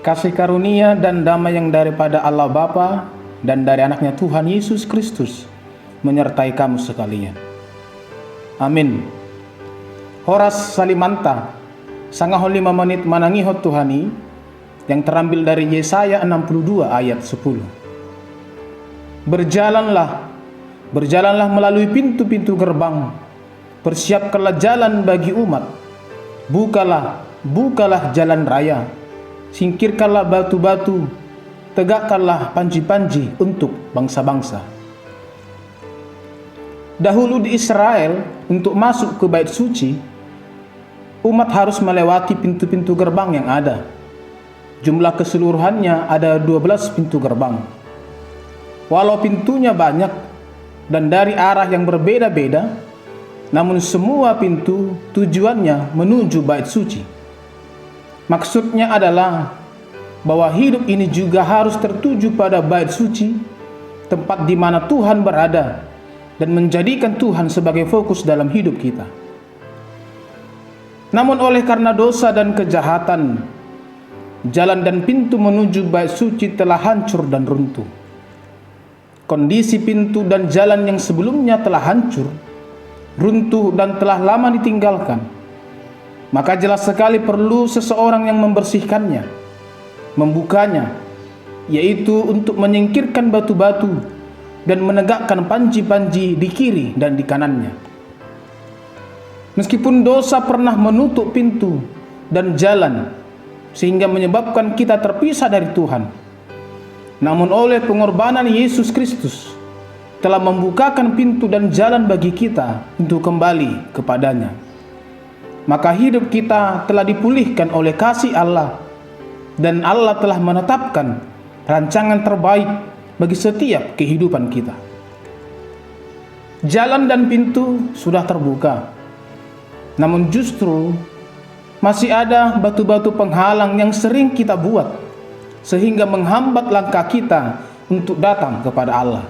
Kasih karunia dan damai yang daripada Allah Bapa dan dari anaknya Tuhan Yesus Kristus menyertai kamu sekalian. Amin. Horas Salimanta, sangaho 5 menit manangihot Tuhani, yang terambil dari Yesaya 62 ayat 10. Berjalanlah melalui pintu-pintu gerbang, persiapkanlah jalan bagi umat, bukalah jalan raya, singkirkanlah batu-batu, tegakkanlah panji-panji untuk bangsa-bangsa. Dahulu di Israel, untuk masuk ke bait suci, umat harus melewati pintu-pintu gerbang yang ada. Jumlah keseluruhannya ada 12 pintu gerbang. Walau pintunya banyak dan dari arah yang berbeda-beda, namun semua pintu tujuannya menuju bait suci. Maksudnya adalah bahwa hidup ini juga harus tertuju pada bait suci, tempat di mana Tuhan berada, dan menjadikan Tuhan sebagai fokus dalam hidup kita. Namun oleh karena dosa dan kejahatan, jalan dan pintu menuju bait suci telah hancur dan runtuh. Kondisi pintu dan jalan yang sebelumnya telah hancur, runtuh dan telah lama ditinggalkan. Maka jelas sekali perlu seseorang yang membersihkannya, membukanya, yaitu untuk menyingkirkan batu-batu dan menegakkan panji-panji di kiri dan di kanannya. Meskipun dosa pernah menutup pintu dan jalan sehingga menyebabkan kita terpisah dari Tuhan, namun oleh pengorbanan Yesus Kristus telah membukakan pintu dan jalan bagi kita untuk kembali kepadanya. Maka hidup kita telah dipulihkan oleh kasih Allah, dan Allah telah menetapkan rancangan terbaik bagi setiap kehidupan kita. Jalan dan pintu sudah terbuka, namun justru masih ada batu-batu penghalang yang sering kita buat, sehingga menghambat langkah kita untuk datang kepada Allah.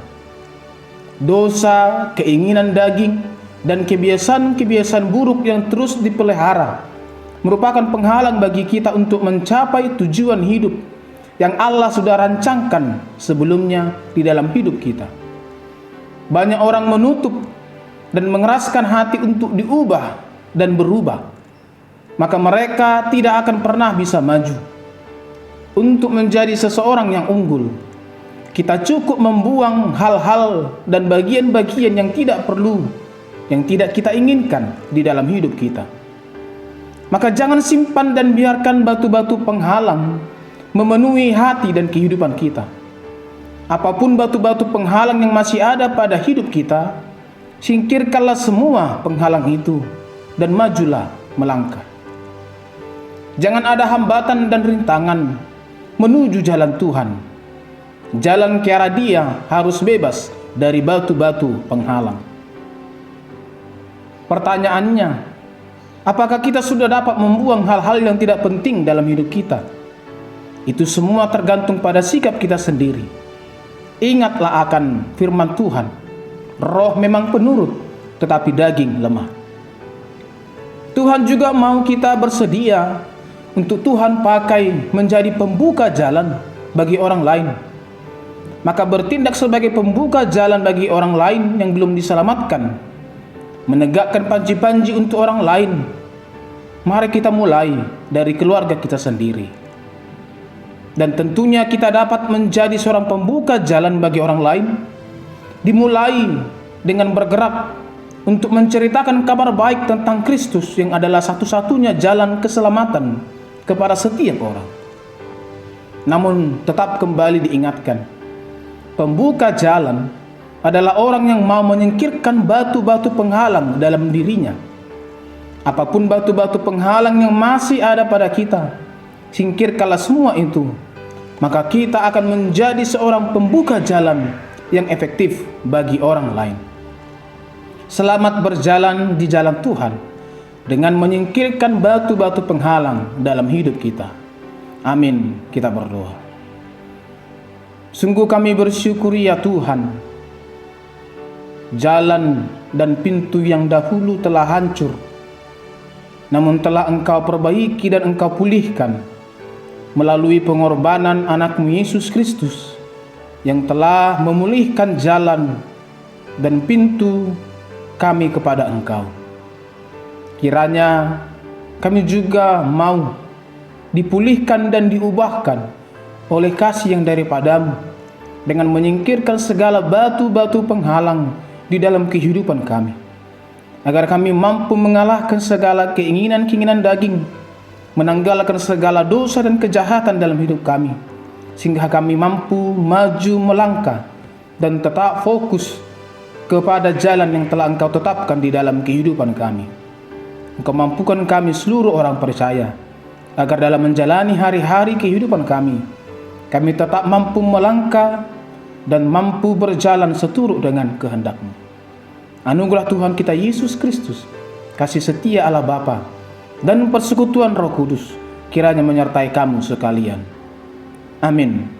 Dosa, keinginan daging, dan kebiasaan-kebiasaan buruk yang terus dipelihara merupakan penghalang bagi kita untuk mencapai tujuan hidup yang Allah sudah rancangkan sebelumnya di dalam hidup kita. Banyak orang menutup dan mengeraskan hati untuk diubah dan berubah, maka mereka tidak akan pernah bisa maju. Untuk menjadi seseorang yang unggul, kita cukup membuang hal-hal dan bagian-bagian yang tidak perlu, yang tidak kita inginkan di dalam hidup kita. Maka jangan simpan dan biarkan batu-batu penghalang memenuhi hati dan kehidupan kita. Apapun batu-batu penghalang yang masih ada pada hidup kita, singkirkanlah semua penghalang itu dan majulah melangkah. Jangan ada hambatan dan rintangan menuju jalan Tuhan. Jalan ke arah Dia harus bebas dari batu-batu penghalang. Pertanyaannya, apakah kita sudah dapat membuang hal-hal yang tidak penting dalam hidup kita? Itu semua tergantung pada sikap kita sendiri. Ingatlah akan firman Tuhan, roh memang penurut, tetapi daging lemah. Tuhan juga mau kita bersedia untuk Tuhan pakai menjadi pembuka jalan bagi orang lain. Maka bertindak sebagai pembuka jalan bagi orang lain yang belum diselamatkan, menegakkan panji-panji untuk orang lain. Mari kita mulai dari keluarga kita sendiri. Dan tentunya kita dapat menjadi seorang pembuka jalan bagi orang lain, dimulai dengan bergerak untuk menceritakan kabar baik tentang Kristus yang adalah satu-satunya jalan keselamatan kepada setiap orang. Namun tetap kembali diingatkan, pembuka jalan adalah orang yang mau menyingkirkan batu-batu penghalang dalam dirinya. Apapun batu-batu penghalang yang masih ada pada kita, singkirkanlah semua itu, maka kita akan menjadi seorang pembuka jalan yang efektif bagi orang lain. Selamat berjalan di jalan Tuhan dengan menyingkirkan batu-batu penghalang dalam hidup kita. Amin. Kita berdoa. Sungguh kami bersyukuri ya Tuhan, jalan dan pintu yang dahulu telah hancur, namun telah Engkau perbaiki dan Engkau pulihkan melalui pengorbanan anakmu Yesus Kristus yang telah memulihkan jalan dan pintu kami kepada Engkau. Kiranya kami juga mau dipulihkan dan diubahkan oleh kasih yang daripadamu, dengan menyingkirkan segala batu-batu penghalang di dalam kehidupan kami, agar kami mampu mengalahkan segala keinginan-keinginan daging, menanggalkan segala dosa dan kejahatan dalam hidup kami, sehingga kami mampu maju melangkah dan tetap fokus kepada jalan yang telah Engkau tetapkan di dalam kehidupan kami. Engkau mampukan kami seluruh orang percaya, agar dalam menjalani hari-hari kehidupan kami tetap mampu melangkah dan mampu berjalan seturut dengan kehendak-Mu. Anugerah Tuhan kita Yesus Kristus, kasih setia Allah Bapa, dan persekutuan Roh Kudus kiranya menyertai kamu sekalian. Amin.